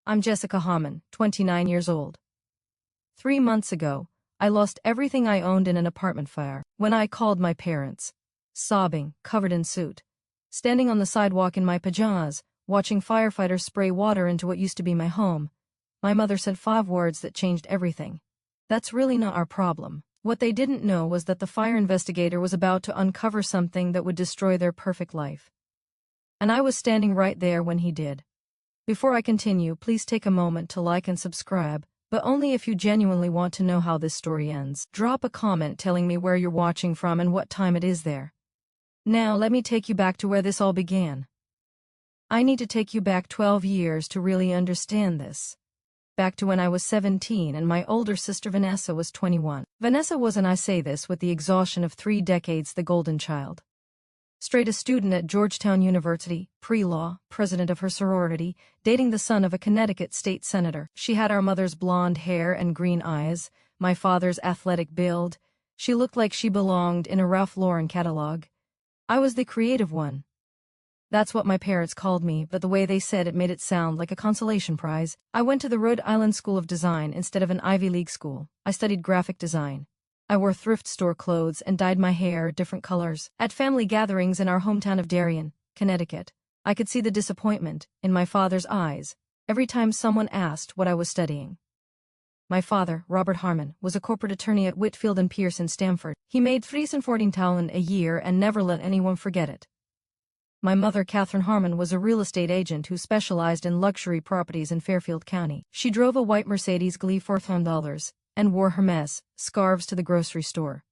I'm Jessica Hamann, 29 years old. 3 months ago, I lost everything I owned in an apartment fire. When I called my parents, sobbing, covered in soot, standing on the sidewalk in my pajamas, watching firefighters spray water into what used to be my home, my mother said 5 words that changed everything. That's really not our problem. What they didn't know was that the fire investigator was about to uncover something that would destroy their perfect life. And I was standing right there when he did. Before I continue, please take a moment to like and subscribe, but only if you genuinely want to know how this story ends. Drop a comment telling me where you're watching from and what time it is there. Now let me take you back to where this all began. I need to take you back 12 years to really understand this. Back to when I was 17 and my older sister Vanessa was 21. Vanessa was, and I say this with the exhaustion of 3 decades, the golden child. Straight A student at Georgetown University, pre-law, president of her sorority, dating the son of a Connecticut state senator. She had our mother's blonde hair and green eyes, my father's athletic build. She looked like she belonged in a Ralph Lauren catalog. I was the creative one. That's what my parents called me, but the way they said it made it sound like a consolation prize. I went to the Rhode Island School of Design instead of an Ivy League school. I studied graphic design. I wore thrift store clothes and dyed my hair different colors. At family gatherings in our hometown of Darien, Connecticut, I could see the disappointment in my father's eyes every time someone asked what I was studying. My father, Robert Harmon, was a corporate attorney at Whitfield and Pierce in Stamford. He made $314,000 a year and never let anyone forget it. My mother, Catherine Harmon, was a real estate agent who specialized in luxury properties in Fairfield County. She drove a white Mercedes Glee for $4,000 and wore Hermes scarves to the grocery store.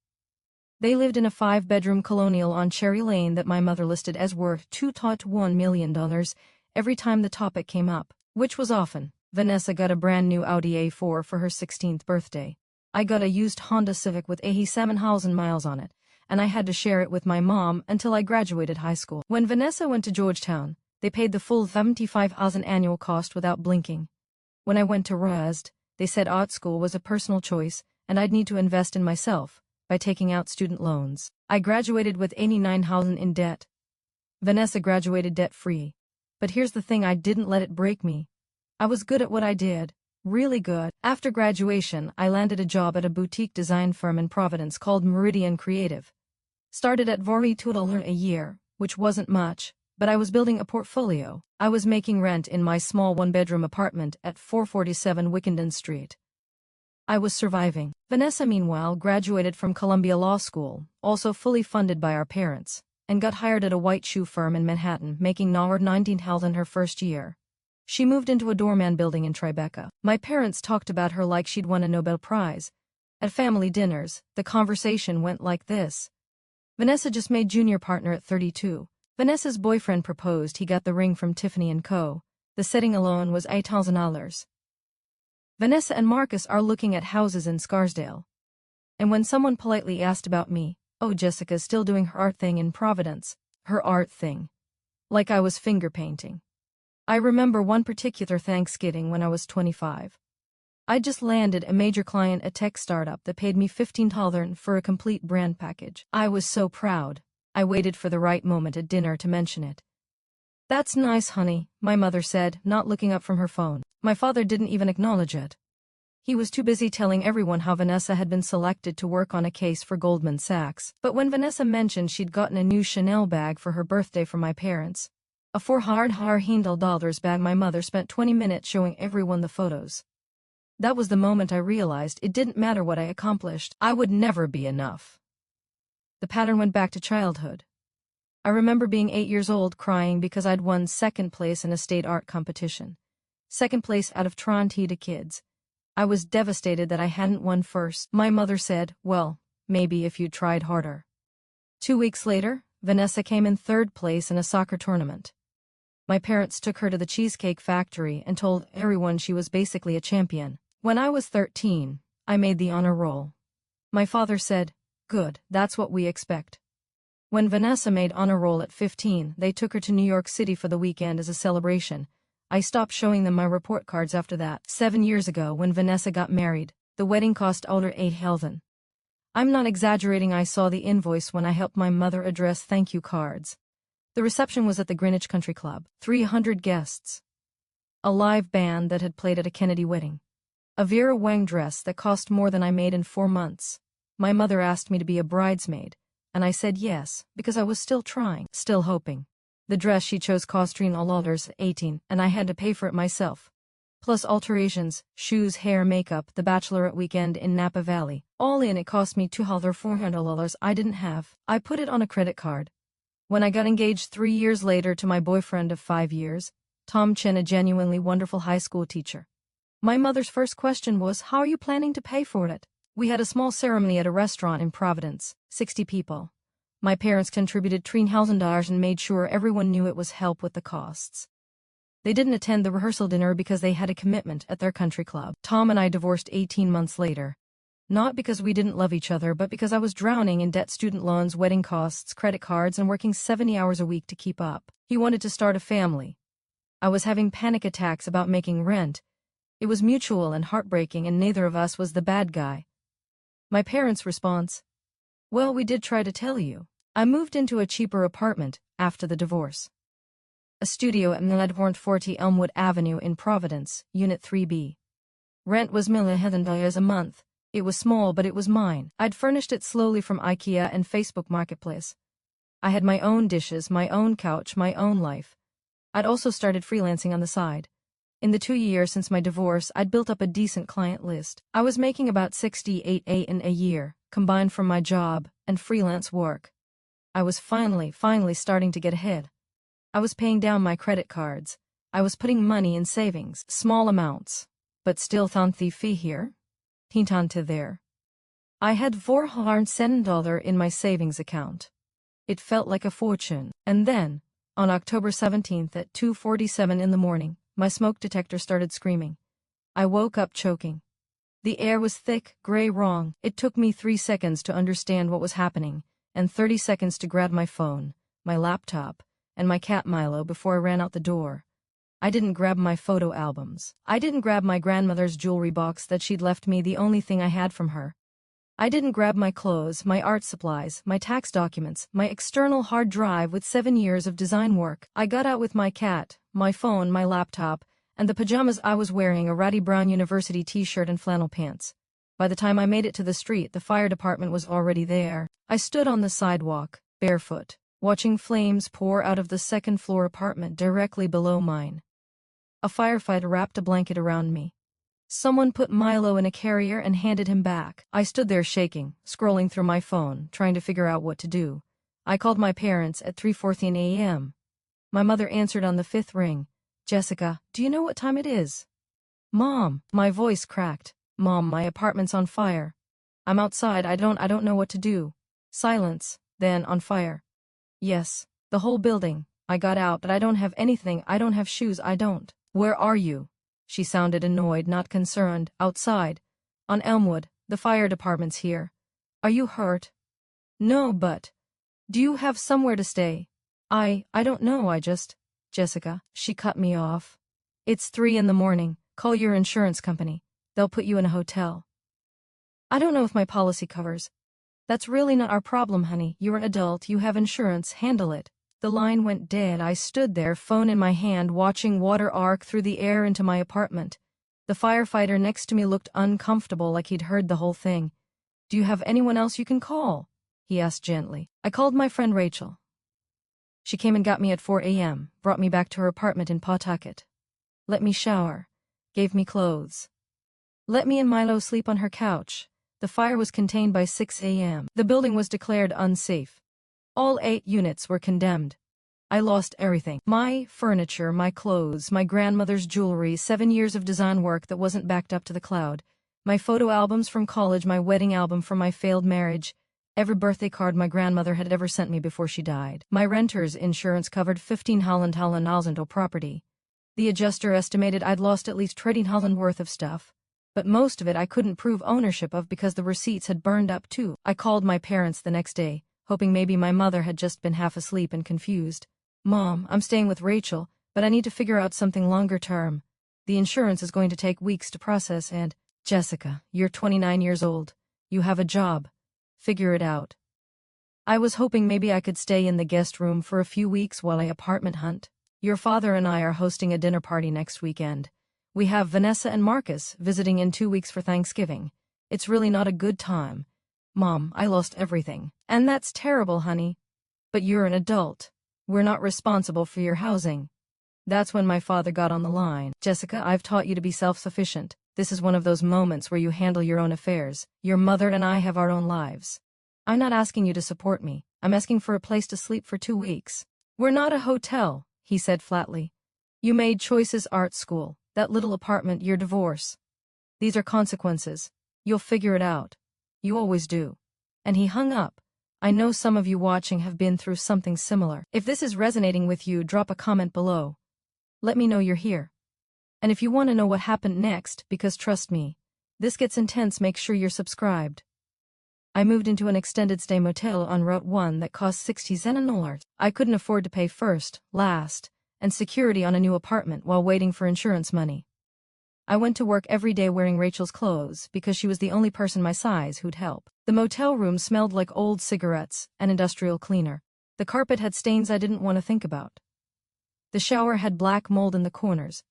They lived in a 5-bedroom colonial on Cherry Lane that my mother listed as worth $2.1 million every time the topic came up, which was often. Vanessa got a brand new Audi A4 for her 16th birthday. I got a used Honda Civic with 87,000 miles on it, and I had to share it with my mom until I graduated high school. When Vanessa went to Georgetown, they paid the full $75,000 annual cost without blinking. When I went to RUSD, they said art school was a personal choice and I'd need to invest in myself by taking out student loans. I graduated with $89,000 in debt. Vanessa graduated debt-free. But here's the thing, I didn't let it break me. I was good at what I did. Really good. After graduation, I landed a job at a boutique design firm in Providence called Meridian Creative. Started at $42 a year, which wasn't much, but I was building a portfolio. I was making rent in my small 1-bedroom apartment at 447 Wickenden Street. I was surviving. Vanessa, meanwhile, graduated from Columbia Law School, also fully funded by our parents, and got hired at a white shoe firm in Manhattan, making $19,000 her first year. She moved into a doorman building in Tribeca. My parents talked about her like she'd won a Nobel Prize. At family dinners, the conversation went like this. Vanessa just made junior partner at 32. Vanessa's boyfriend proposed. He got the ring from Tiffany & Co. The setting alone was $8,000. Vanessa and Marcus are looking at houses in Scarsdale. And when someone politely asked about me, oh, Jessica's still doing her art thing in Providence. Her art thing. Like I was finger painting. I remember one particular Thanksgiving when I was 25. I just landed a major client, a tech startup that paid me $15,000 for a complete brand package. I was so proud. I waited for the right moment at dinner to mention it. That's nice, honey, my mother said, not looking up from her phone. My father didn't even acknowledge it. He was too busy telling everyone how Vanessa had been selected to work on a case for Goldman Sachs. But when Vanessa mentioned she'd gotten a new Chanel bag for her birthday from my parents, a $400 bag, my mother spent 20 minutes showing everyone the photos. That was the moment I realized it didn't matter what I accomplished. I would never be enough. The pattern went back to childhood. I remember being 8 years old crying because I'd won 2nd place in a state art competition. 2nd place out of 20 kids. I was devastated that I hadn't won first. My mother said, well, maybe if you'd tried harder. 2 weeks later, Vanessa came in 3rd place in a soccer tournament. My parents took her to the Cheesecake Factory and told everyone she was basically a champion. When I was 13, I made the honor roll. My father said, good, that's what we expect. When Vanessa made honor roll at 15, they took her to New York City for the weekend as a celebration. I stopped showing them my report cards after that. 7 years ago, when Vanessa got married, the wedding cost over $8,000. I'm not exaggerating, I saw the invoice when I helped my mother address thank you cards. The reception was at the Greenwich Country Club. 300 guests. A live band that had played at a Kennedy wedding. A Vera Wang dress that cost more than I made in 4 months. My mother asked me to be a bridesmaid, and I said yes, because I was still trying, still hoping. The dress she chose cost $18, and I had to pay for it myself. Plus alterations, shoes, hair, makeup, the bachelorette weekend in Napa Valley. All in, it cost me $400 I didn't have. I put it on a credit card. When I got engaged 3 years later to my boyfriend of 5 years, Tom Chen, a genuinely wonderful high school teacher. My mother's first question was, "How are you planning to pay for it?" We had a small ceremony at a restaurant in Providence, 60 people. My parents contributed $3,000 and made sure everyone knew it was help with the costs. They didn't attend the rehearsal dinner because they had a commitment at their country club. Tom and I divorced 18 months later. Not because we didn't love each other, but because I was drowning in debt, student loans, wedding costs, credit cards, and working 70 hours a week to keep up. He wanted to start a family. I was having panic attacks about making rent. It was mutual and heartbreaking, and neither of us was the bad guy. My parents' response: "Well, we did try to tell you." I moved into a cheaper apartment after the divorce. A studio at 940 Elmwood Avenue in Providence, Unit 3B. Rent was $1,000 a month. It was small, but it was mine. I'd furnished it slowly from IKEA and Facebook Marketplace. I had my own dishes, my own couch, my own life. I'd also started freelancing on the side. In the 2 years since my divorce, I'd built up a decent client list. I was making about $68,000 in a year, combined from my job and freelance work. I was finally starting to get ahead. I was paying down my credit cards. I was putting money in savings, small amounts, but still tanti fee here, tintante there. I had $407 in my savings account. It felt like a fortune. And then, on October 17th at 2:47 in the morning, my smoke detector started screaming. I woke up choking. The air was thick, gray, wrong. It took me 3 seconds to understand what was happening, and 30 seconds to grab my phone, my laptop, and my cat Milo before I ran out the door. I didn't grab my photo albums. I didn't grab my grandmother's jewelry box that she'd left me, the only thing I had from her. I didn't grab my clothes, my art supplies, my tax documents, my external hard drive with 7 years of design work. I got out with my cat, my phone, my laptop, and the pajamas I was wearing, a ratty brown university t-shirt and flannel pants. By the time I made it to the street, the fire department was already there. I stood on the sidewalk, barefoot, watching flames pour out of the second-floor apartment directly below mine. A firefighter wrapped a blanket around me. Someone put Milo in a carrier and handed him back. I stood there shaking, scrolling through my phone, trying to figure out what to do. I called my parents at 3:14 a.m. My mother answered on the 5th ring. "Jessica, do you know what time it is?" "Mom," my voice cracked. "Mom, my apartment's on fire. I'm outside, I don't know what to do." Silence, then on fire. "Yes, the whole building." I got out, but I don't have anything, I don't have shoes, I don't. "Where are you?" She sounded annoyed, not concerned. "Outside. On Elmwood, the fire department's here." "Are you hurt?" "No, but do you have somewhere to stay?" I don't know, I just..." "Jessica," she cut me off. "It's 3 in the morning, call your insurance company. They'll put you in a hotel." "I don't know if my policy covers." "That's really not our problem, honey. You're an adult, you have insurance, handle it." The line went dead. I stood there, phone in my hand, watching water arc through the air into my apartment. The firefighter next to me looked uncomfortable, like he'd heard the whole thing. "Do you have anyone else you can call?" he asked gently. I called my friend Rachel. She came and got me at 4 a.m., brought me back to her apartment in Pawtucket. Let me shower. Gave me clothes. Let me and Milo sleep on her couch. The fire was contained by 6 a.m. The building was declared unsafe. All 8 units were condemned. I lost everything. My furniture, my clothes, my grandmother's jewelry, 7 years of design work that wasn't backed up to the cloud, my photo albums from college, my wedding album from my failed marriage, every birthday card my grandmother had ever sent me before she died. My renter's insurance covered 15,000 property. The adjuster estimated I'd lost at least 20,000 worth of stuff, but most of it I couldn't prove ownership of because the receipts had burned up too. I called my parents the next day, hoping maybe my mother had just been half asleep and confused. "Mom, I'm staying with Rachel, but I need to figure out something longer term. The insurance is going to take weeks to process and..." "Jessica, you're 29 years old. You have a job. Figure it out." I was hoping maybe I could stay in the guest room for a few weeks while I apartment hunt. Your father and I are hosting a dinner party next weekend. We have Vanessa and Marcus visiting in 2 weeks for Thanksgiving. It's really not a good time. Mom, I lost everything. And that's terrible, honey. But you're an adult. We're not responsible for your housing. That's when my father got on the line. Jessica, I've taught you to be self-sufficient. This is one of those moments where you handle your own affairs. Your mother and I have our own lives. I'm not asking you to support me. I'm asking for a place to sleep for 2 weeks. We're not a hotel, he said flatly. You made choices, art school, that little apartment, your divorce. These are consequences. You'll figure it out. You always do. And he hung up. I know some of you watching have been through something similar. If this is resonating with you, drop a comment below. Let me know you're here. And if you want to know what happened next, because trust me, this gets intense, make sure you're subscribed. I moved into an extended stay motel on Route 1 that cost 60 zen an hour. I couldn't afford to pay first, last, and security on a new apartment while waiting for insurance money. I went to work every day wearing Rachel's clothes because she was the only person my size who'd help. The motel room smelled like old cigarettes and industrial cleaner. The carpet had stains I didn't want to think about. The shower had black mold in the corners.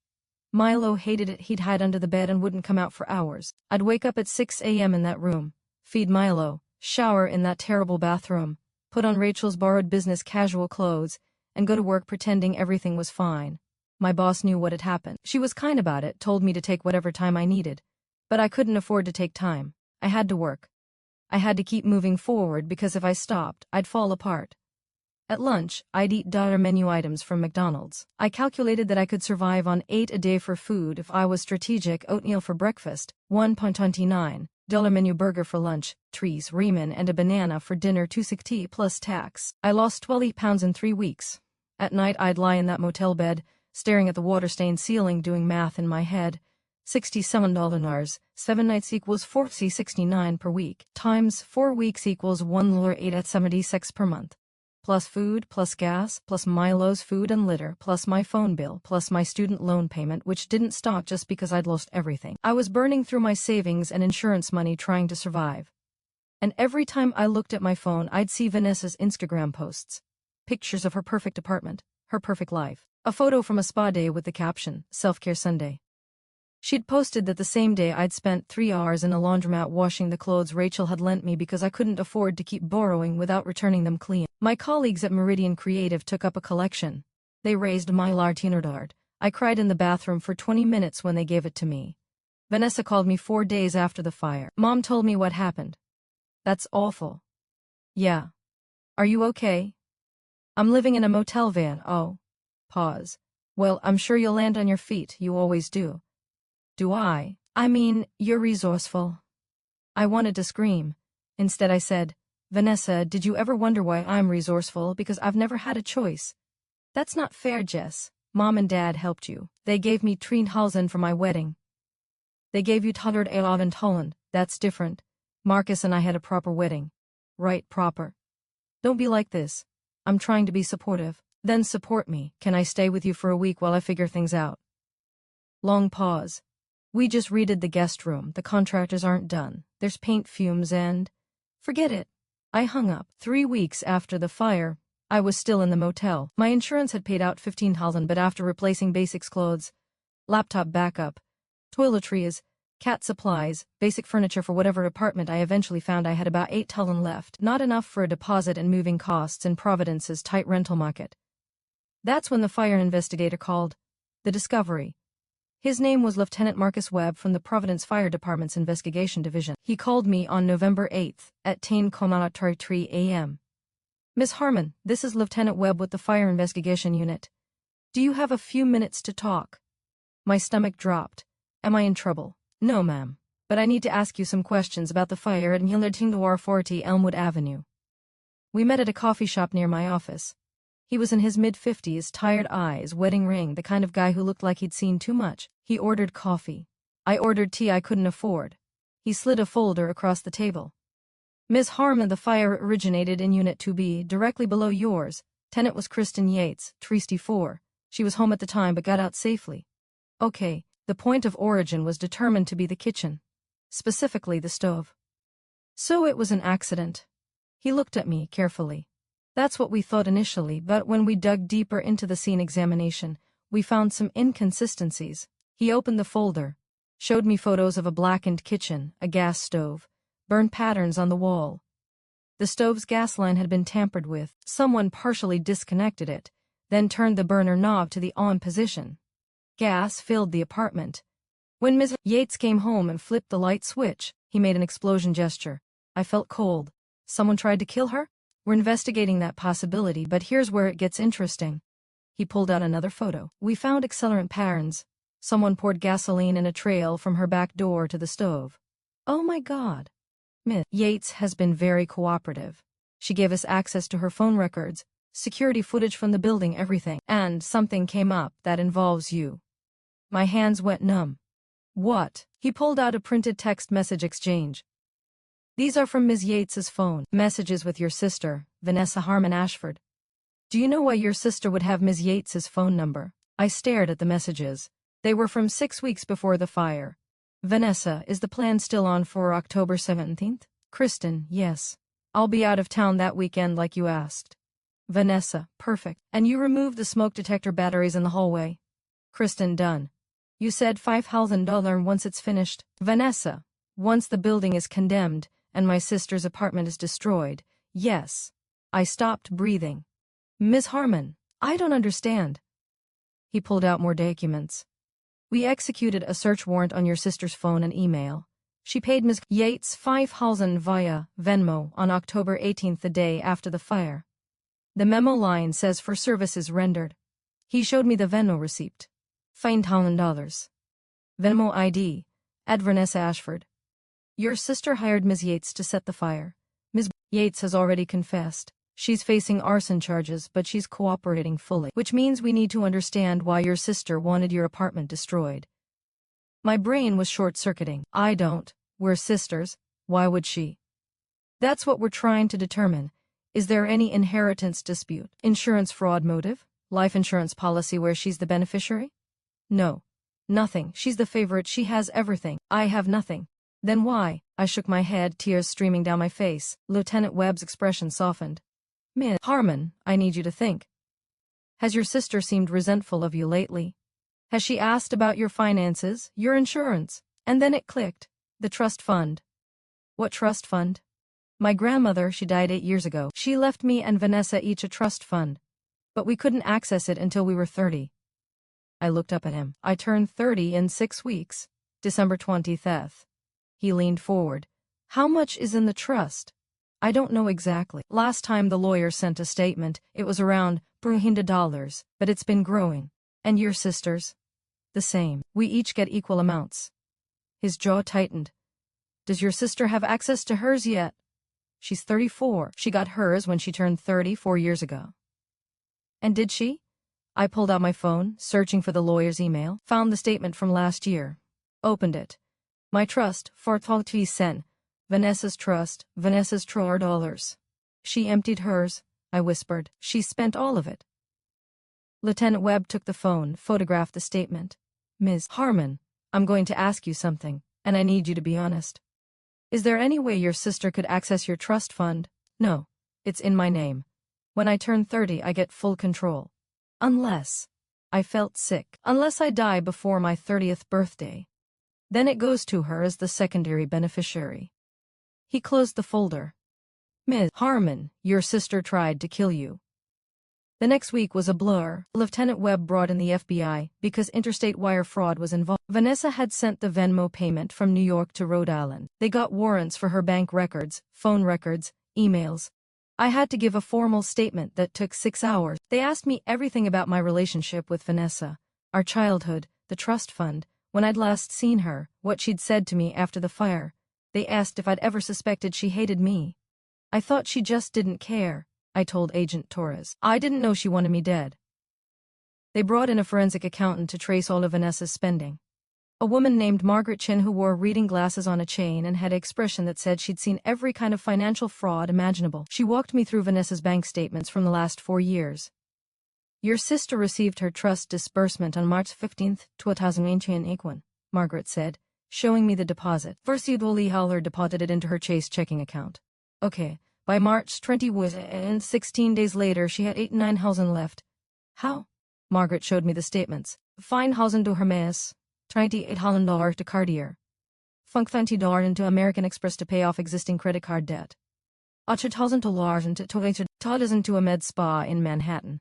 Milo hated it. He'd hide under the bed and wouldn't come out for hours. I'd wake up at 6 a.m. in that room, feed Milo, shower in that terrible bathroom, put on Rachel's borrowed business casual clothes, and go to work pretending everything was fine. My boss knew what had happened. She was kind about it, told me to take whatever time I needed. But I couldn't afford to take time. I had to work. I had to keep moving forward because if I stopped, I'd fall apart. At lunch, I'd eat dollar menu items from McDonald's. I calculated that I could survive on 8 a day for food if I was strategic. Oatmeal for breakfast, $1.29, menu burger for lunch, trees, ramen and a banana for dinner, 260 plus tax. I lost 20 pounds in 3 weeks. At night I'd lie in that motel bed, staring at the water-stained ceiling, doing math in my head. $67, 7 nights equals $469 per week, times 4 weeks equals $1.8 at 76 per month. Plus food, plus gas, plus Milo's food and litter, plus my phone bill, plus my student loan payment, which didn't stop just because I'd lost everything. I was burning through my savings and insurance money trying to survive. And every time I looked at my phone, I'd see Vanessa's Instagram posts. Pictures of her perfect apartment, her perfect life. A photo from a spa day with the caption, Self-Care Sunday. She'd posted that the same day I'd spent 3 hours in a laundromat washing the clothes Rachel had lent me because I couldn't afford to keep borrowing without returning them clean. My colleagues at Meridian Creative took up a collection. They raised my $100. I cried in the bathroom for 20 minutes when they gave it to me. Vanessa called me 4 days after the fire. Mom told me what happened. That's awful. Yeah. Are you okay? I'm living in a motel van. Oh. Pause. Well, I'm sure you'll land on your feet, you always do. Do I? I mean, you're resourceful. I wanted to scream. Instead I said, Vanessa, did you ever wonder why I'm resourceful? Because I've never had a choice. That's not fair, Jess. Mom and Dad helped you. They gave me 3,000 for my wedding. They gave you 211 in Holland. That's different. Marcus and I had a proper wedding. Right, proper. Don't be like this. I'm trying to be supportive. Then support me. Can I stay with you for a week while I figure things out? Long pause. We just redid the guest room. The contractors aren't done. There's paint fumes and... Forget it. I hung up. 3 weeks after the fire, I was still in the motel. My insurance had paid out $15,000, but after replacing basics clothes, laptop backup, toiletries, cat supplies, basic furniture for whatever apartment I eventually found, I had about $8,000 left. Not enough for a deposit and moving costs in Providence's tight rental market. That's when the fire investigator called. The discovery. His name was Lieutenant Marcus Webb from the Providence Fire Department's Investigation Division. He called me on November 8th at 10:03 a.m. Miss Harmon, this is Lieutenant Webb with the Fire Investigation Unit. Do you have a few minutes to talk? My stomach dropped. Am I in trouble? No, ma'am. But I need to ask you some questions about the fire at 40 Elmwood Avenue. We met at a coffee shop near my office. He was in his mid-50s, tired eyes, wedding ring, the kind of guy who looked like he'd seen too much. He ordered coffee. I ordered tea I couldn't afford. He slid a folder across the table. Ms. Harmon, the fire originated in Unit 2B, directly below yours. Tenant was Kristen Yates, 64. She was home at the time but got out safely. Okay, the point of origin was determined to be the kitchen. Specifically the stove. So it was an accident. He looked at me carefully. That's what we thought initially, but when we dug deeper into the scene examination, we found some inconsistencies. He opened the folder, showed me photos of a blackened kitchen, a gas stove, burned patterns on the wall. The stove's gas line had been tampered with. Someone partially disconnected it, then turned the burner knob to the on position. Gas filled the apartment. When Ms. Yates came home and flipped the light switch, he made an explosion gesture. I felt cold. Someone tried to kill her? We're investigating that possibility, but here's where it gets interesting. He pulled out another photo. We found accelerant patterns. Someone poured gasoline in a trail from her back door to the stove. Oh my God. Ms. Yates has been very cooperative. She gave us access to her phone records, security footage from the building, everything. And something came up that involves you. My hands went numb. What? He pulled out a printed text message exchange. These are from Ms. Yates's phone. Messages with your sister, Vanessa Harmon Ashford. Do you know why your sister would have Ms. Yates's phone number? I stared at the messages. They were from 6 weeks before the fire. Vanessa, is the plan still on for October 17th? Kristen, yes. I'll be out of town that weekend like you asked. Vanessa, perfect. And you removed the smoke detector batteries in the hallway? Kristen, done. You said $5,000 once it's finished. Vanessa, once the building is condemned and my sister's apartment is destroyed, yes. I stopped breathing. Ms. Harmon, I don't understand. He pulled out more documents. We executed a search warrant on your sister's phone and email. She paid Ms. Yates $5,000 via Venmo on October 18th, the day after the fire. The memo line says for services rendered. He showed me the Venmo receipt. $5,000. Venmo ID, @Vanessa Ashford. Your sister hired Ms. Yates to set the fire. Ms. Yates has already confessed. She's facing arson charges, but she's cooperating fully, which means we need to understand why your sister wanted your apartment destroyed. My brain was short-circuiting. I don't. We're sisters. Why would she? That's what we're trying to determine. Is there any inheritance dispute? Insurance fraud motive? Life insurance policy where she's the beneficiary? No. Nothing. She's the favorite. She has everything. I have nothing. Then why? I shook my head, tears streaming down my face. Lieutenant Webb's expression softened. Ms. Harmon, I need you to think. Has your sister seemed resentful of you lately? Has she asked about your finances, your insurance? And then it clicked. The trust fund. What trust fund? My grandmother, she died 8 years ago. She left me and Vanessa each a trust fund. But we couldn't access it until we were 30. I looked up at him. I turned 30 in 6 weeks. December 20th. He leaned forward. How much is in the trust? I don't know exactly. Last time the lawyer sent a statement, it was around $100, but it's been growing. And your sisters? The same. We each get equal amounts. His jaw tightened. Does your sister have access to hers yet? She's 34. She got hers when she turned 30 4 years ago. And did she? I pulled out my phone, searching for the lawyer's email, found the statement from last year. Opened it. My trust, $4,000. Vanessa's trust, Vanessa's $4. She emptied hers, I whispered. She spent all of it. Lieutenant Webb took the phone, photographed the statement. Ms. Harmon, I'm going to ask you something, and I need you to be honest. Is there any way your sister could access your trust fund? No. It's in my name. When I turn 30, I get full control. Unless I felt sick. Unless I die before my 30th birthday. Then it goes to her as the secondary beneficiary. He closed the folder. Ms. Harmon, your sister tried to kill you. The next week was a blur. Lieutenant Webb brought in the FBI because interstate wire fraud was involved. Vanessa had sent the Venmo payment from New York to Rhode Island. They got warrants for her bank records, phone records, emails. I had to give a formal statement that took 6 hours. They asked me everything about my relationship with Vanessa, our childhood, the trust fund, when I'd last seen her, what she'd said to me after the fire. They asked if I'd ever suspected she hated me. I thought she just didn't care, I told Agent Torres. I didn't know she wanted me dead. They brought in a forensic accountant to trace all of Vanessa's spending. A woman named Margaret Chin who wore reading glasses on a chain and had an expression that said she'd seen every kind of financial fraud imaginable. She walked me through Vanessa's bank statements from the last 4 years. Your sister received her trust disbursement on March 15th, 2021, Margaret said, showing me the deposit. First, Udoli Howler deposited into her Chase checking account. Okay, By March 20 and 16 days later she had 89,000 left. How? Margaret showed me the statements. $5,000 to Hermes, $28,000 to Cartier, $20 into American Express to pay off existing credit card debt, $8,000 into $20,000 to a med spa in Manhattan.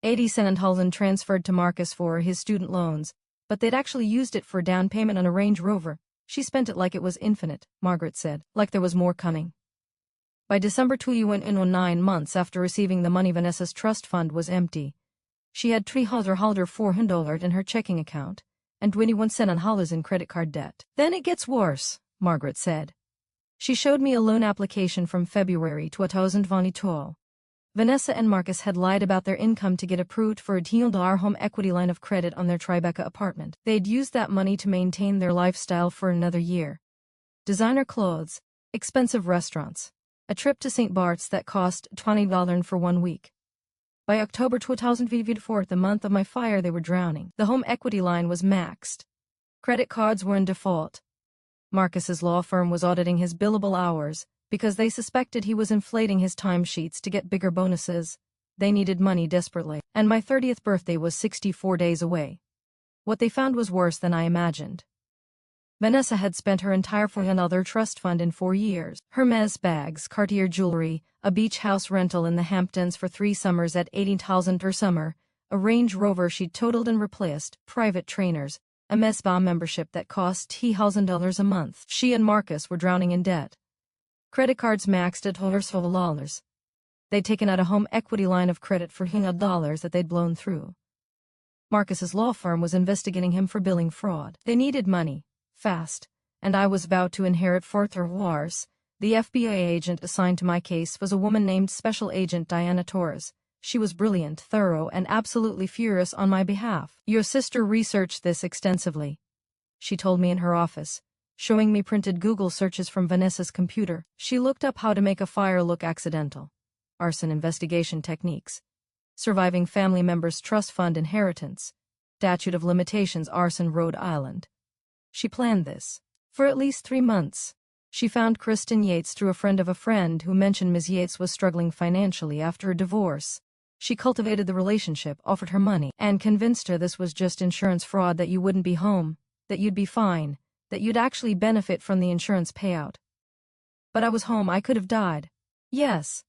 87,000 transferred to Marcus for his student loans, but they'd actually used it for down payment on a Range Rover. She spent it like it was infinite, Margaret said, like there was more coming. By December 2009 months after receiving the money, Vanessa's trust fund was empty. She had $300 in her checking account, and 21 cents in credit card debt. Then it gets worse, Margaret said. She showed me a loan application from February 2022. Vanessa and Marcus had lied about their income to get approved for a $10 home equity line of credit on their Tribeca apartment. They'd used that money to maintain their lifestyle for another year. Designer clothes, expensive restaurants, a trip to St. Bart's that cost $20 for 1 week. By October 2024, the month of my fire, they were drowning. The home equity line was maxed. Credit cards were in default. Marcus's law firm was auditing his billable hours because they suspected he was inflating his timesheets to get bigger bonuses. They needed money desperately, and my 30th birthday was 64 days away. What they found was worse than I imagined. Vanessa had spent her entire $400 trust fund in 4 years. Hermes bags, Cartier jewelry, a beach house rental in the Hamptons for 3 summers at $18,000 per summer, a Range Rover she'd totaled and replaced, private trainers, a med spa membership that cost $1,000 a month. She and Marcus were drowning in debt. Credit cards maxed at $100. They'd taken out a home equity line of credit for $100 that they'd blown through. Marcus's law firm was investigating him for billing fraud. They needed money, fast, and I was about to inherit further wars. The FBI agent assigned to my case was a woman named Special Agent Diana Torres. She was brilliant, thorough, and absolutely furious on my behalf. Your sister researched this extensively, she told me in her office, showing me printed Google searches from Vanessa's computer. She looked up how to make a fire look accidental, arson investigation techniques, surviving family members' trust fund inheritance, statute of limitations, arson, Rhode Island. She planned this for at least 3 months. She found Kristen Yates through a friend of a friend who mentioned Ms. Yates was struggling financially after a divorce. She cultivated the relationship, offered her money, and convinced her this was just insurance fraud, that you wouldn't be home, that you'd be fine, that you'd actually benefit from the insurance payout. But I was home. I could have died. Yes.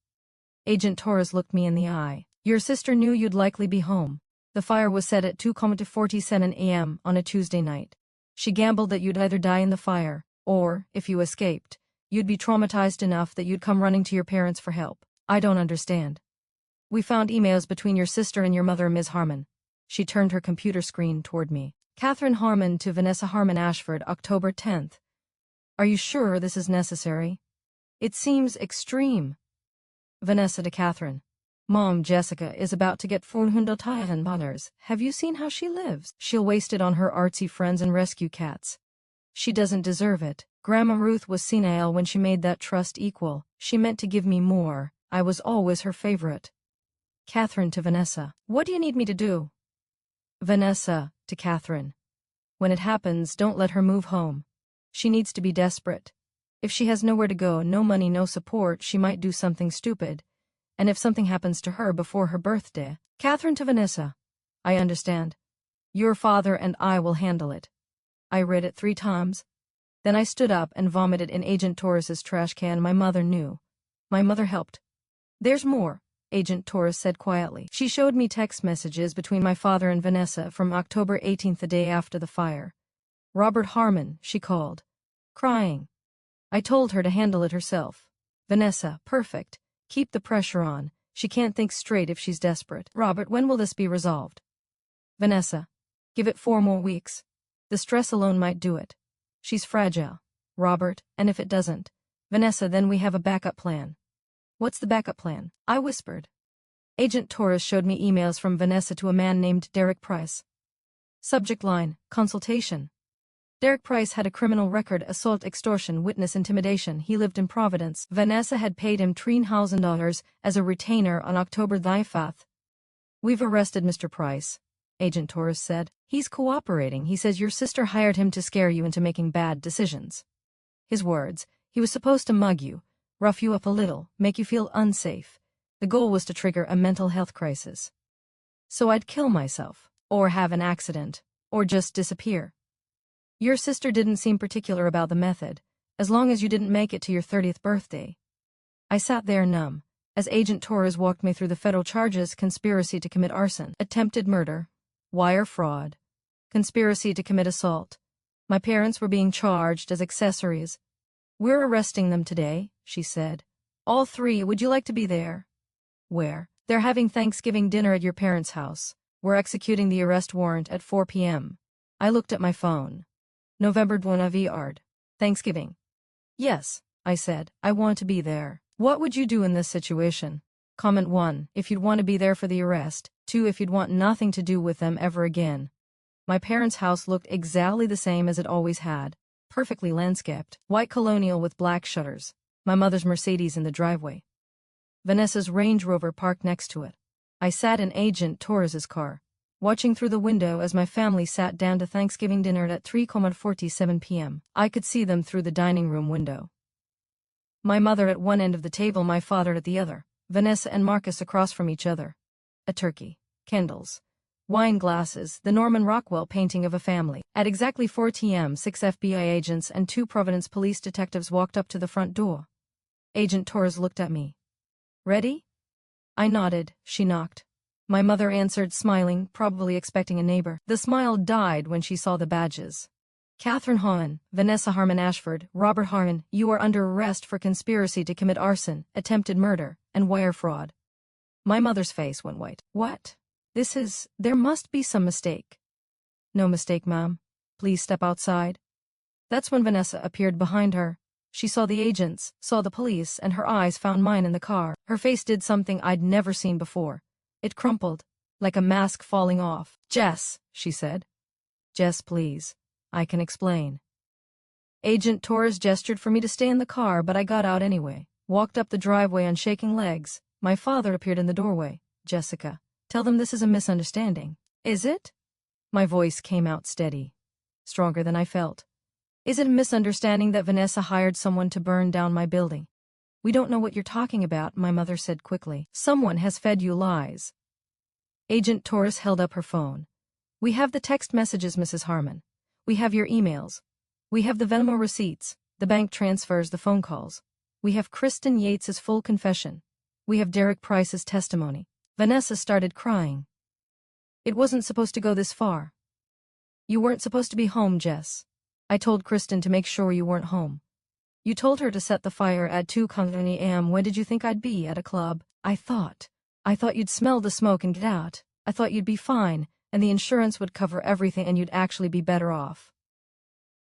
Agent Torres looked me in the eye. Your sister knew you'd likely be home. The fire was set at 2:47 a.m. on a Tuesday night. She gambled that you'd either die in the fire, or, if you escaped, you'd be traumatized enough that you'd come running to your parents for help. I don't understand. We found emails between your sister and your mother, Ms. Harmon. She turned her computer screen toward me. Catherine Harmon to Vanessa Harmon Ashford, October 10th. Are you sure this is necessary? It seems extreme. Vanessa to Catherine. Mom, Jessica is about to get $400,000. Have you seen how she lives? She'll waste it on her artsy friends and rescue cats. She doesn't deserve it. Grandma Ruth was senile when she made that trust equal. She meant to give me more. I was always her favorite. Catherine to Vanessa. What do you need me to do? Vanessa to Catherine. When it happens, don't let her move home. She needs to be desperate. If she has nowhere to go, no money, no support, she might do something stupid. And if something happens to her before her birthday. Catherine to Vanessa. I understand. Your father and I will handle it. I read it 3 times. Then I stood up and vomited in Agent Torres's trash can. My mother knew. My mother helped. There's more, Agent Torres said quietly. She showed me text messages between my father and Vanessa from October 18th, the day after the fire. Robert Harmon, she called, crying. I told her to handle it herself. Vanessa, perfect. Keep the pressure on. She can't think straight if she's desperate. Robert, when will this be resolved? Vanessa, give it 4 more weeks. The stress alone might do it. She's fragile. Robert, and if it doesn't, Vanessa, then we have a backup plan. What's the backup plan? I whispered. Agent Torres showed me emails from Vanessa to a man named Derek Price. Subject line, consultation. Derek Price had a criminal record: assault, extortion, witness intimidation. He lived in Providence. Vanessa had paid him $3,000 as a retainer on October 5th. We've arrested Mr. Price, Agent Torres said. He's cooperating. He says your sister hired him to scare you into making bad decisions. His words, he was supposed to mug you, rough you up a little, make you feel unsafe. The goal was to trigger a mental health crisis. So I'd kill myself, or have an accident, or just disappear. Your sister didn't seem particular about the method, as long as you didn't make it to your 30th birthday. I sat there numb, as Agent Torres walked me through the federal charges: conspiracy to commit arson, attempted murder, wire fraud, conspiracy to commit assault. My parents were being charged as accessories. We're arresting them today, she said. All three. Would you like to be there? Where? They're having Thanksgiving dinner at your parents' house. We're executing the arrest warrant at 4 p.m. I looked at my phone. November 20th. Thanksgiving. Yes, I said, I want to be there. What would you do in this situation? Comment 1, if you'd want to be there for the arrest. 2, if you'd want nothing to do with them ever again. My parents' house looked exactly the same as it always had. Perfectly landscaped, white colonial with black shutters. My mother's Mercedes in the driveway. Vanessa's Range Rover parked next to it. I sat in Agent Torres's car, watching through the window as my family sat down to Thanksgiving dinner at 3:47 p.m. I could see them through the dining room window. My mother at one end of the table, my father at the other, Vanessa and Marcus across from each other. A turkey, candles, wine glasses, the Norman Rockwell painting of a family. At exactly 4 p.m., 6 FBI agents and 2 Providence police detectives walked up to the front door. Agent Torres looked at me. Ready? I nodded. She knocked. My mother answered, smiling, probably expecting a neighbor. The smile died when she saw the badges. Catherine Harmon, Vanessa Harmon Ashford, Robert Harmon, you are under arrest for conspiracy to commit arson, attempted murder, and wire fraud. My mother's face went white. What? There must be some mistake. No mistake, ma'am. Please step outside. That's when Vanessa appeared behind her. She saw the agents, saw the police, and her eyes found mine in the car. Her face did something I'd never seen before. It crumpled, like a mask falling off. Jess, she said. Jess, please. I can explain. Agent Torres gestured for me to stay in the car, but I got out anyway. Walked up the driveway on shaking legs. My father appeared in the doorway. Jessica, tell them this is a misunderstanding. Is it? My voice came out steady, stronger than I felt. Is it a misunderstanding that Vanessa hired someone to burn down my building? We don't know what you're talking about, my mother said quickly. Someone has fed you lies. Agent Torres held up her phone. We have the text messages, Mrs. Harmon. We have your emails. We have the Venmo receipts, the bank transfers, the phone calls. We have Kristen Yates's full confession. We have Derek Price's testimony. Vanessa started crying. It wasn't supposed to go this far. You weren't supposed to be home, Jess. I told Kristen to make sure you weren't home. You told her to set the fire at 2:20 a.m. When did you think I'd be? At a club? I thought you'd smell the smoke and get out. I thought you'd be fine, and the insurance would cover everything and you'd actually be better off.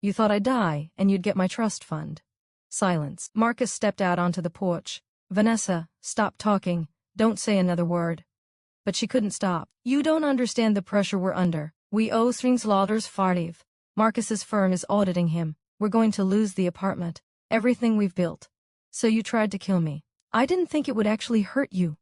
You thought I'd die, and you'd get my trust fund. Silence. Marcus stepped out onto the porch. Vanessa, stop talking. Don't say another word. But she couldn't stop. You don't understand the pressure we're under. We owe $3.45. Marcus's firm is auditing him. We're going to lose the apartment. Everything we've built. So you tried to kill me. I didn't think it would actually hurt you.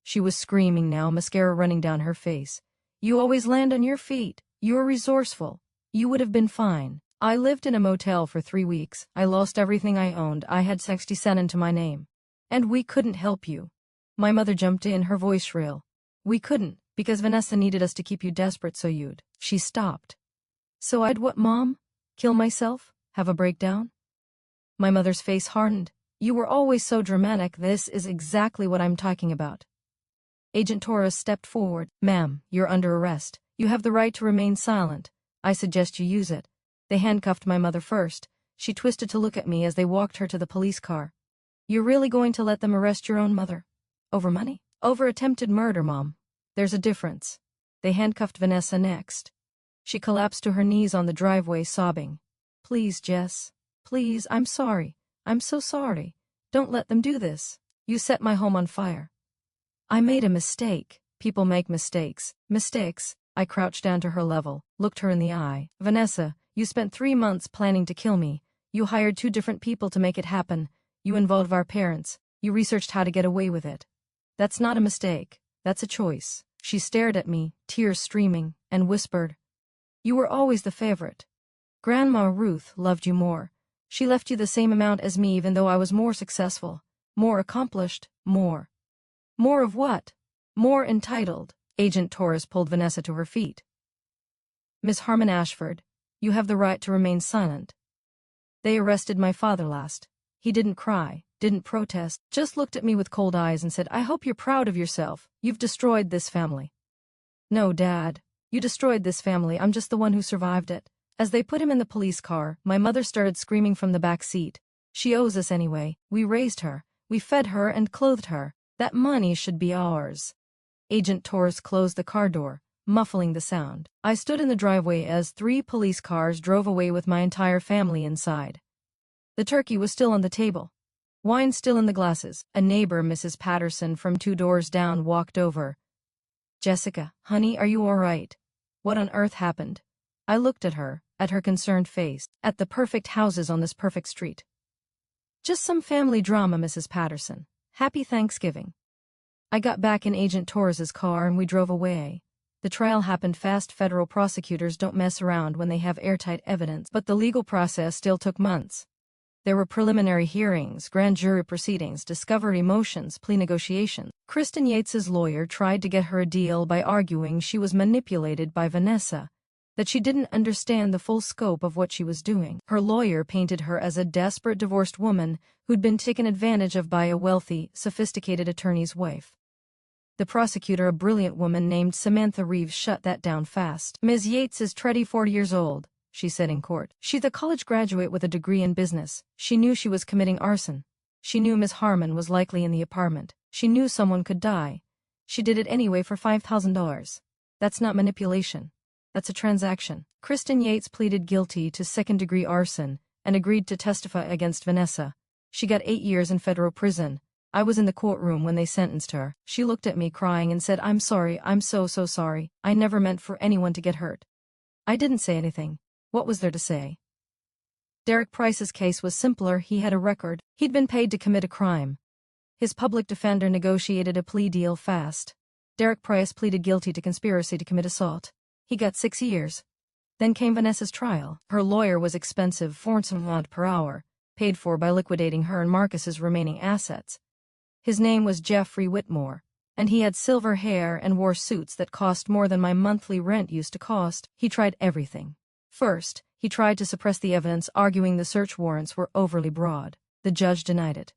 She was screaming now, mascara running down her face. You always land on your feet. You're resourceful. You would have been fine. I lived in a motel for 3 weeks. I lost everything I owned. I had 60 cents to my name. And we couldn't help you. My mother jumped in, her voice shrill. We couldn't, because Vanessa needed us to keep you desperate so you'd. She stopped. So I'd what, Mom? Kill myself? Have a breakdown? My mother's face hardened. You were always so dramatic. This is exactly what I'm talking about. Agent Torres stepped forward. Ma'am, you're under arrest. You have the right to remain silent. I suggest you use it. They handcuffed my mother first. She twisted to look at me as they walked her to the police car. You're really going to let them arrest your own mother? Over money? Over attempted murder, Mom. There's a difference. They handcuffed Vanessa next. She collapsed to her knees on the driveway, sobbing. Please, Jess. Please, I'm sorry. I'm so sorry. Don't let them do this. You set my home on fire. I made a mistake. People make mistakes. Mistakes. I crouched down to her level, looked her in the eye. Vanessa, you spent 3 months planning to kill me. You hired 2 different people to make it happen. You involved our parents. You researched how to get away with it. That's not a mistake. That's a choice. She stared at me, tears streaming, and whispered. You were always the favorite. Grandma Ruth loved you more. She left you the same amount as me even though I was more successful. More accomplished, more. More of what? More entitled. Agent Torres pulled Vanessa to her feet. Miss Harmon Ashford, you have the right to remain silent. They arrested my father last. He didn't cry, didn't protest, just looked at me with cold eyes and said, I hope you're proud of yourself. You've destroyed this family. No, Dad. You destroyed this family. I'm just the one who survived it. As they put him in the police car, my mother started screaming from the back seat. She owes us anyway. We raised her. We fed her and clothed her. That money should be ours. Agent Torres closed the car door, muffling the sound. I stood in the driveway as 3 police cars drove away with my entire family inside. The turkey was still on the table. Wine still in the glasses. A neighbor, Mrs. Patterson, from 2 doors down, walked over. Jessica, honey, are you all right? What on earth happened? I looked at her concerned face, at the perfect houses on this perfect street. Just some family drama, Mrs. Patterson. Happy Thanksgiving. I got back in Agent Torres's car and we drove away. The trial happened fast. Federal prosecutors don't mess around when they have airtight evidence, but the legal process still took months. There were preliminary hearings, grand jury proceedings, discovery motions, plea negotiations. Kristen Yates's lawyer tried to get her a deal by arguing she was manipulated by Vanessa, that she didn't understand the full scope of what she was doing. Her lawyer painted her as a desperate divorced woman who'd been taken advantage of by a wealthy, sophisticated attorney's wife. The prosecutor, a brilliant woman named Samantha Reeves, shut that down fast. Ms. Yates is 40 years old, she said in court. She's a college graduate with a degree in business. She knew she was committing arson. She knew Miss Harmon was likely in the apartment. She knew someone could die. She did it anyway for $5,000. That's not manipulation. That's a transaction. Kristen Yates pleaded guilty to second-degree arson and agreed to testify against Vanessa. She got 8 years in federal prison. I was in the courtroom when they sentenced her. She looked at me crying and said, I'm sorry, I'm so sorry. I never meant for anyone to get hurt. I didn't say anything. What was there to say? Derek Price's case was simpler. He had a record. He'd been paid to commit a crime. His public defender negotiated a plea deal fast. Derek Price pleaded guilty to conspiracy to commit assault. He got 6 years. Then came Vanessa's trial. Her lawyer was expensive, $400 per hour, paid for by liquidating her and Marcus's remaining assets. His name was Jeffrey Whitmore, and he had silver hair and wore suits that cost more than my monthly rent used to cost. He tried everything. First, he tried to suppress the evidence, arguing the search warrants were overly broad. The judge denied it.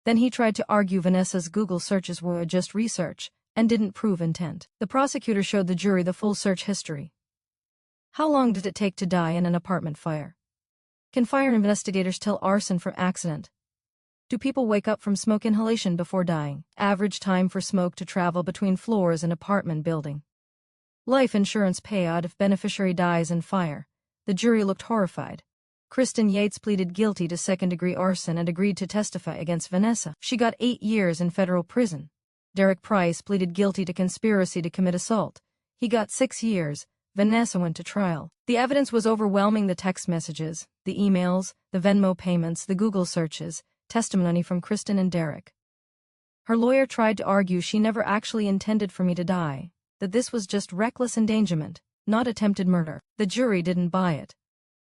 Then he tried to argue Vanessa's Google searches were just research and didn't prove intent. The prosecutor showed the jury the full search history. How long did it take to die in an apartment fire? Can fire investigators tell arson from accident? Do people wake up from smoke inhalation before dying? Average time for smoke to travel between floors in apartment building. Life insurance payout if beneficiary dies in fire. The jury looked horrified. Kristen Yates pleaded guilty to second-degree arson and agreed to testify against Vanessa. She got 8 years in federal prison. Derek Price pleaded guilty to conspiracy to commit assault. He got 6 years. Vanessa went to trial. The evidence was overwhelming: the text messages, the emails, the Venmo payments, the Google searches, testimony from Kristen and Derek. Her lawyer tried to argue she never actually intended for me to die, that this was just reckless endangerment, not attempted murder. The jury didn't buy it.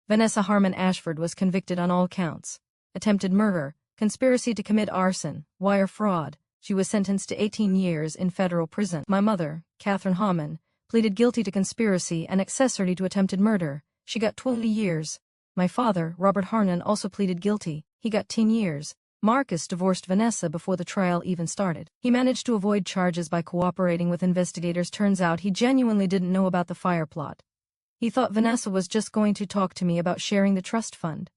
Vanessa Harmon Ashford was convicted on all counts: attempted murder, conspiracy to commit arson, wire fraud. She was sentenced to 18 years in federal prison. My mother, Catherine Harmon, pleaded guilty to conspiracy and accessory to attempted murder. She got 20 years. My father, Robert Harnan, also pleaded guilty. He got 10 years. Marcus divorced Vanessa before the trial even started. He managed to avoid charges by cooperating with investigators. Turns out he genuinely didn't know about the fire plot. He thought Vanessa was just going to talk to me about sharing the trust fund.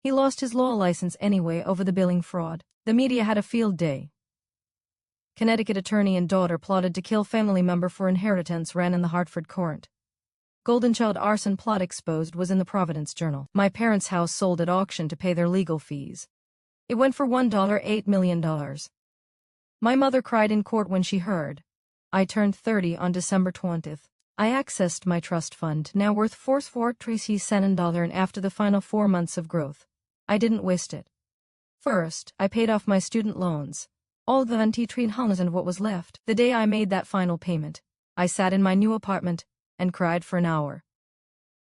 He lost his law license anyway over the billing fraud. The media had a field day. Connecticut attorney and daughter plotted to kill family member for inheritance ran in the Hartford court. Golden Child arson plot exposed was in the Providence Journal. My parents' house sold at auction to pay their legal fees. It went for $8 million. My mother cried in court when she heard. I turned 30 on December 20th. I accessed my trust fund, now worth $4,300, and after the final 4 months of growth, I didn't waste it. First, I paid off my student loans, all the $23 and what was left. The day I made that final payment, I sat in my new apartment and cried for an hour.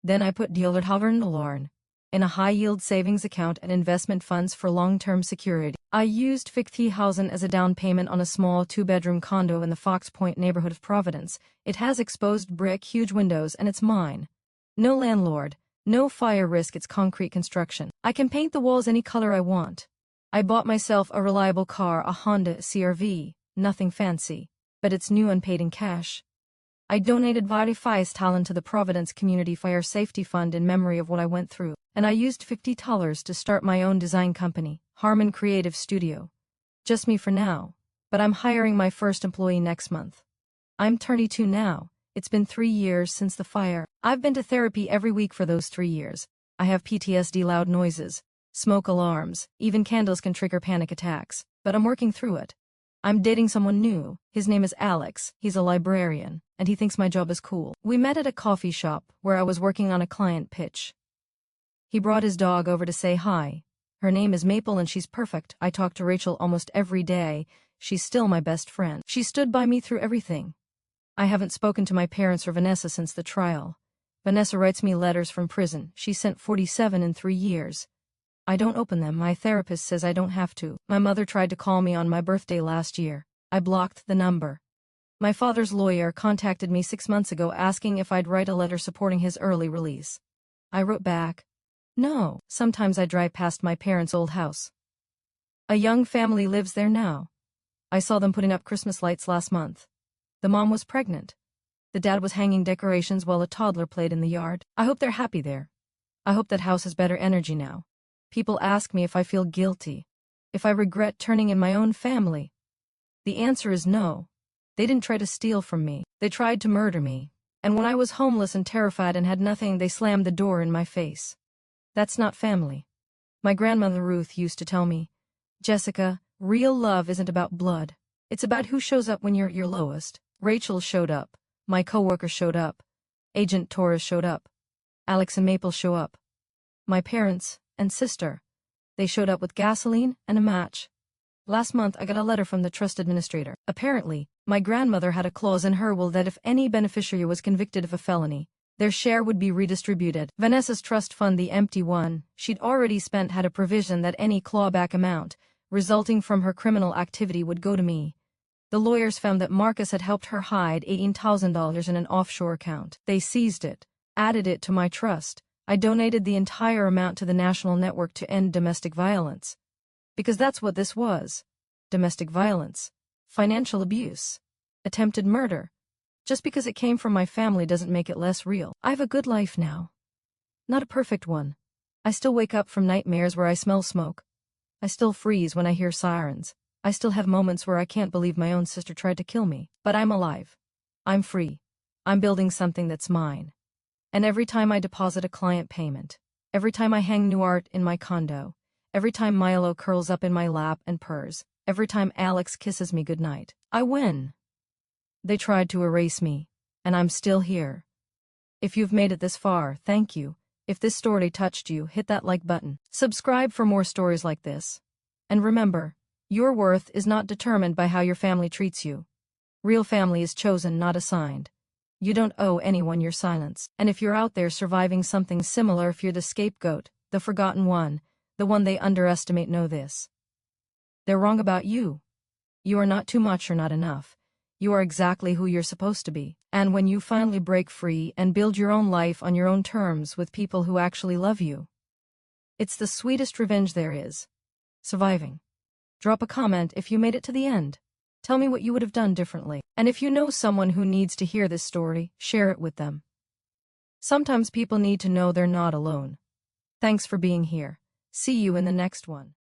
Then I put $100 in the alarm. in a high-yield savings account and investment funds for long-term security. I used 50,000 as a down payment on a small two-bedroom condo in the Fox Point neighborhood of Providence. It has exposed brick, huge windows, and it's mine. No landlord, no fire risk, it's concrete construction. I can paint the walls any color I want. I bought myself a reliable car, a Honda CR-V, nothing fancy, but it's new and paid in cash. I donated 25,000 to the Providence Community Fire Safety Fund in memory of what I went through, and I used $50 to start my own design company, Harmon Creative Studio. Just me for now, but I'm hiring my first employee next month. I'm 32 now. It's been 3 years since the fire. I've been to therapy every week for those 3 years. I have PTSD, loud noises, smoke alarms, even candles can trigger panic attacks, but I'm working through it. I'm dating someone new. His name is Alex. He's a librarian, and he thinks my job is cool. We met at a coffee shop where I was working on a client pitch. He brought his dog over to say hi. Her name is Maple and she's perfect. I talk to Rachel almost every day. She's still my best friend. She stood by me through everything. I haven't spoken to my parents or Vanessa since the trial. Vanessa writes me letters from prison. She sent 47 in 3 years. I don't open them. My therapist says I don't have to. My mother tried to call me on my birthday last year. I blocked the number. My father's lawyer contacted me 6 months ago asking if I'd write a letter supporting his early release. I wrote back, no. Sometimes I drive past my parents' old house. A young family lives there now. I saw them putting up Christmas lights last month. The mom was pregnant. The dad was hanging decorations while a toddler played in the yard. I hope they're happy there. I hope that house has better energy now. People ask me if I feel guilty, if I regret turning in my own family. The answer is no. They didn't try to steal from me. They tried to murder me. And when I was homeless and terrified and had nothing, they slammed the door in my face. That's not family. My grandmother Ruth used to tell me, Jessica, real love isn't about blood. It's about who shows up when you're at your lowest. Rachel showed up. My coworker showed up. Agent Torres showed up. Alex and Maple show up. My parents and sister. They showed up with gasoline and a match. Last month I got a letter from the trust administrator. Apparently, my grandmother had a clause in her will that if any beneficiary was convicted of a felony, their share would be redistributed. Vanessa's trust fund, the empty one she'd already spent, had a provision that any clawback amount resulting from her criminal activity would go to me. The lawyers found that Marcus had helped her hide $18,000 in an offshore account. They seized it, added it to my trust. I donated the entire amount to the National Network to End Domestic Violence. Because that's what this was. Domestic violence. Financial abuse. Attempted murder. Just because it came from my family doesn't make it less real. I have a good life now. Not a perfect one. I still wake up from nightmares where I smell smoke. I still freeze when I hear sirens. I still have moments where I can't believe my own sister tried to kill me. But I'm alive. I'm free. I'm building something that's mine. And every time I deposit a client payment, every time I hang new art in my condo, every time Milo curls up in my lap and purrs, every time Alex kisses me goodnight, I win. They tried to erase me, and I'm still here. If you've made it this far, thank you. If this story touched you, hit that like button. Subscribe for more stories like this. And remember, your worth is not determined by how your family treats you. Real family is chosen, not assigned. You don't owe anyone your silence. And if you're out there surviving something similar, if you're the scapegoat, the forgotten one, the one they underestimate, know this. They're wrong about you. You are not too much or not enough. You are exactly who you're supposed to be. And when you finally break free and build your own life on your own terms with people who actually love you, it's the sweetest revenge there is. Surviving. Drop a comment if you made it to the end. Tell me what you would have done differently. And if you know someone who needs to hear this story, share it with them. Sometimes people need to know they're not alone. Thanks for being here. See you in the next one.